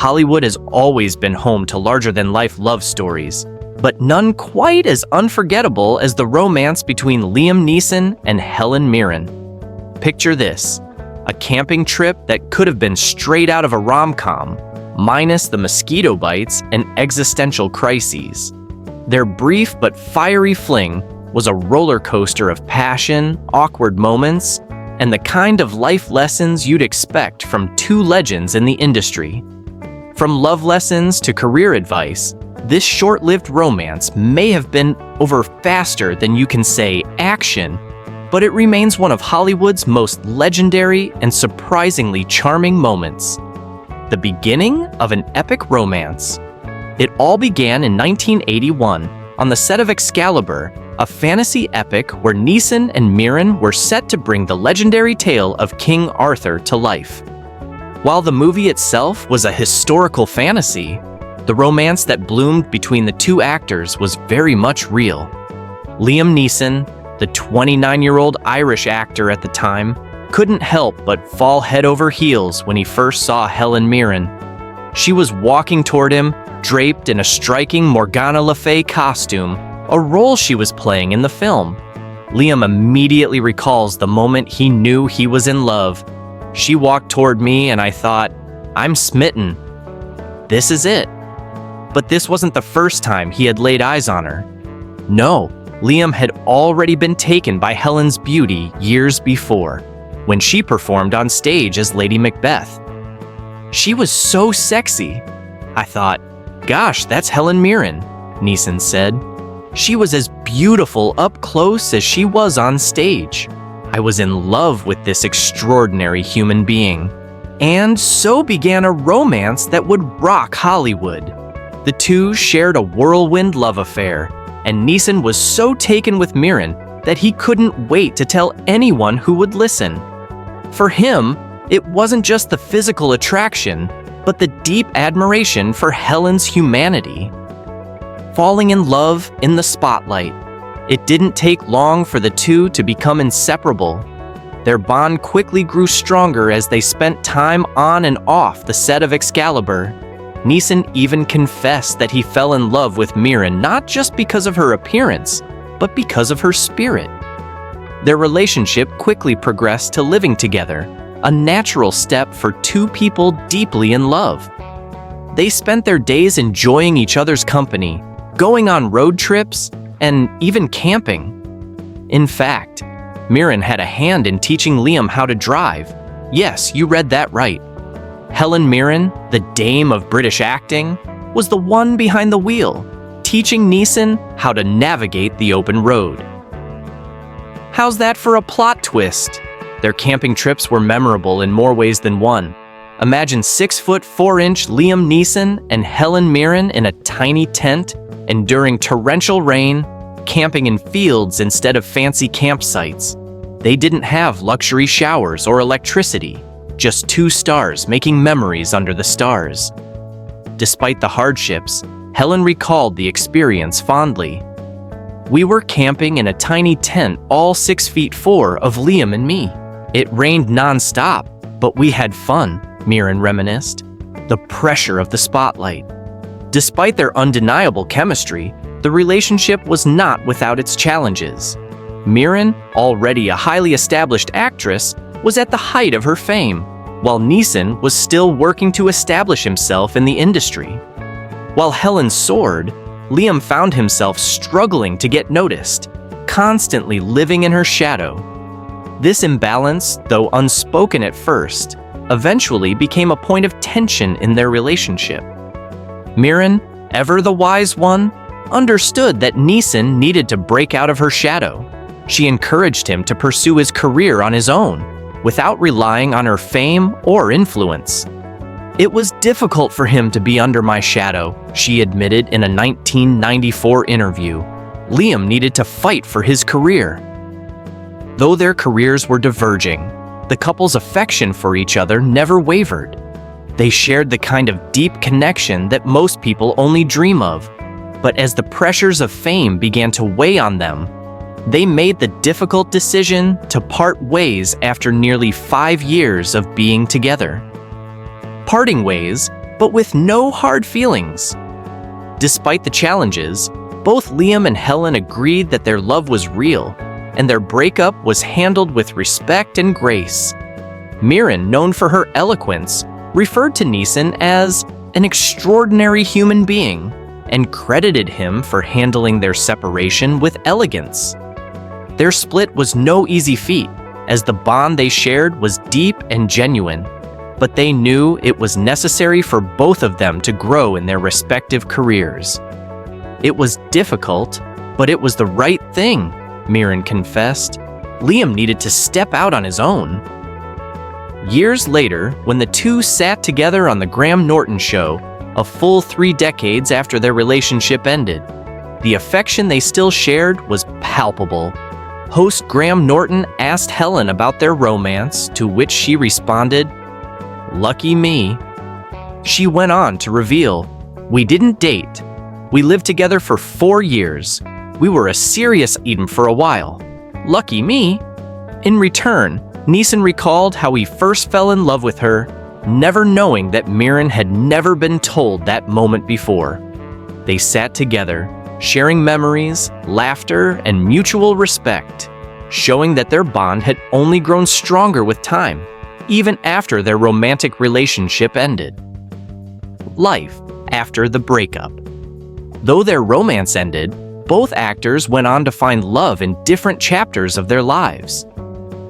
Hollywood has always been home to larger-than-life love stories, but none quite as unforgettable as the romance between Liam Neeson and Helen Mirren. Picture this: a camping trip that could have been straight out of a rom-com, minus the mosquito bites and existential crises. Their brief but fiery fling was a roller coaster of passion, awkward moments, and the kind of life lessons you'd expect from two legends in the industry. From love lessons to career advice, this short-lived romance may have been over faster than you can say action, but it remains one of Hollywood's most legendary and surprisingly charming moments. The beginning of an epic romance. It all began in 1981 on the set of Excalibur, a fantasy epic where Neeson and Mirren were set to bring the legendary tale of King Arthur to life. While the movie itself was a historical fantasy, the romance that bloomed between the two actors was very much real. Liam Neeson, the 29-year-old Irish actor at the time, couldn't help but fall head over heels when he first saw Helen Mirren. She was walking toward him, draped in a striking Morgana Le Fay costume, a role she was playing in the film. Liam immediately recalls the moment he knew he was in love. She walked toward me and I thought, I'm smitten. This is it. But this wasn't the first time he had laid eyes on her. No, Liam had already been taken by Helen's beauty years before, when she performed on stage as Lady Macbeth. She was so sexy. I thought, gosh, that's Helen Mirren, Neeson said. She was as beautiful up close as she was on stage. I was in love with this extraordinary human being. And so began a romance that would rock Hollywood. The two shared a whirlwind love affair, and Neeson was so taken with Mirren that he couldn't wait to tell anyone who would listen. For him, it wasn't just the physical attraction, but the deep admiration for Helen's humanity. Falling in love in the spotlight. It didn't take long for the two to become inseparable. Their bond quickly grew stronger as they spent time on and off the set of Excalibur. Neeson even confessed that he fell in love with Mirren not just because of her appearance, but because of her spirit. Their relationship quickly progressed to living together, a natural step for two people deeply in love. They spent their days enjoying each other's company, going on road trips, and even camping. In fact, Mirren had a hand in teaching Liam how to drive. Yes, you read that right. Helen Mirren, the dame of British acting, was the one behind the wheel, teaching Neeson how to navigate the open road. How's that for a plot twist? Their camping trips were memorable in more ways than one. Imagine 6'4" Liam Neeson and Helen Mirren in a tiny tent, enduring torrential rain, camping in fields instead of fancy campsites. They didn't have luxury showers or electricity, just two stars making memories under the stars. Despite the hardships, Helen recalled the experience fondly. We were camping in a tiny tent, all 6'4" of Liam and me. It rained nonstop, but we had fun, Mirren reminisced. The pressure of the spotlight. Despite their undeniable chemistry, the relationship was not without its challenges. Mirren, already a highly established actress, was at the height of her fame, while Neeson was still working to establish himself in the industry. While Helen soared, Liam found himself struggling to get noticed, constantly living in her shadow. This imbalance, though unspoken at first, eventually became a point of tension in their relationship. Mirren, ever the wise one, understood that Neeson needed to break out of her shadow. She encouraged him to pursue his career on his own, without relying on her fame or influence. It was difficult for him to be under my shadow, she admitted in a 1994 interview. Liam needed to fight for his career. Though their careers were diverging, the couple's affection for each other never wavered. They shared the kind of deep connection that most people only dream of. But as the pressures of fame began to weigh on them, they made the difficult decision to part ways after nearly 5 years of being together. Parting ways but with no hard feelings. Despite the challenges, both Liam and Helen agreed that their love was real, and their breakup was handled with respect and grace. Mirren, known for her eloquence, referred to Neeson as an extraordinary human being and credited him for handling their separation with elegance. Their split was no easy feat, as the bond they shared was deep and genuine, but they knew it was necessary for both of them to grow in their respective careers. It was difficult, but it was the right thing, Mirren confessed. Liam needed to step out on his own. Years later, when the two sat together on The Graham Norton Show, a full 3 decades after their relationship ended, the affection they still shared was palpable. Host Graham Norton asked Helen about their romance, to which she responded, "Lucky me." She went on to reveal, "We didn't date. We lived together for 4 years. We were a serious item for a while. Lucky me." In return, Neeson recalled how he first fell in love with her, never knowing that Mirren had never been told that moment before. They sat together, sharing memories, laughter, and mutual respect, showing that their bond had only grown stronger with time, even after their romantic relationship ended. Life after the breakup. Though their romance ended, both actors went on to find love in different chapters of their lives.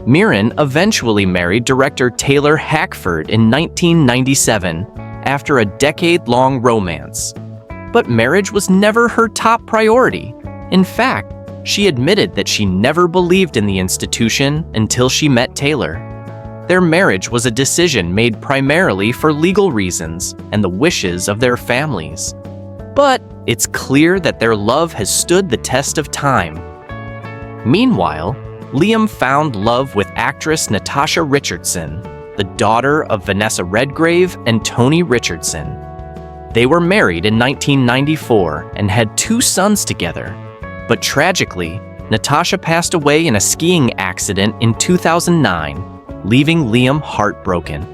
Mirren eventually married director Taylor Hackford in 1997 after a decade-long romance. But marriage was never her top priority. In fact, she admitted that she never believed in the institution until she met Taylor. Their marriage was a decision made primarily for legal reasons and the wishes of their families. But it's clear that their love has stood the test of time. Meanwhile, Liam found love with actress Natasha Richardson, the daughter of Vanessa Redgrave and Tony Richardson. They were married in 1994 and had 2 sons together. But tragically, Natasha passed away in a skiing accident in 2009, leaving Liam heartbroken.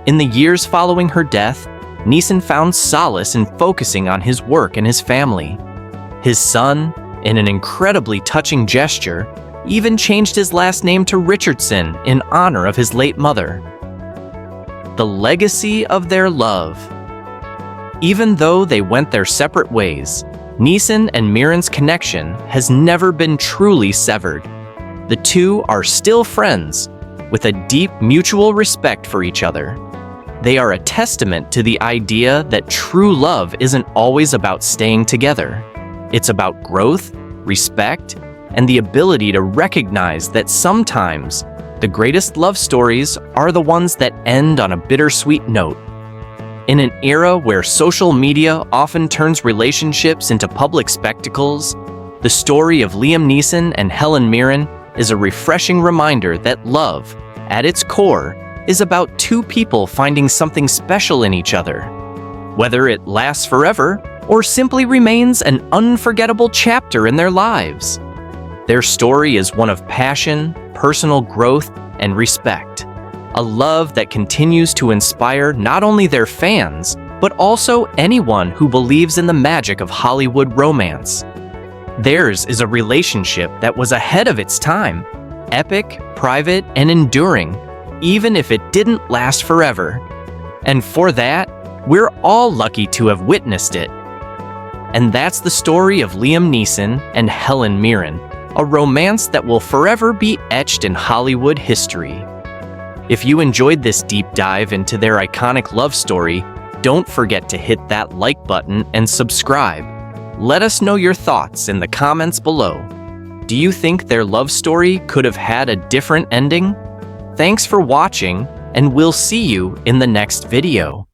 In the years following her death, Neeson found solace in focusing on his work and his family. His son, in an incredibly touching gesture, even changed his last name to Richardson in honor of his late mother. The legacy of their love. Even though they went their separate ways, Neeson and Mirren's connection has never been truly severed. The two are still friends, with a deep mutual respect for each other. They are a testament to the idea that true love isn't always about staying together. It's about growth, respect, and the ability to recognize that sometimes the greatest love stories are the ones that end on a bittersweet note. In an era where social media often turns relationships into public spectacles, the story of Liam Neeson and Helen Mirren is a refreshing reminder that love, at its core, is about 2 people finding something special in each other. Whether it lasts forever or simply remains an unforgettable chapter in their lives. Their story is one of passion, personal growth, and respect. A love that continues to inspire not only their fans, but also anyone who believes in the magic of Hollywood romance. Theirs is a relationship that was ahead of its time, epic, private, and enduring, even if it didn't last forever. And for that, we're all lucky to have witnessed it. And that's the story of Liam Neeson and Helen Mirren, a romance that will forever be etched in Hollywood history. If you enjoyed this deep dive into their iconic love story, don't forget to hit that like button and subscribe. Let us know your thoughts in the comments below. Do you think their love story could have had a different ending? Thanks for watching, and we'll see you in the next video.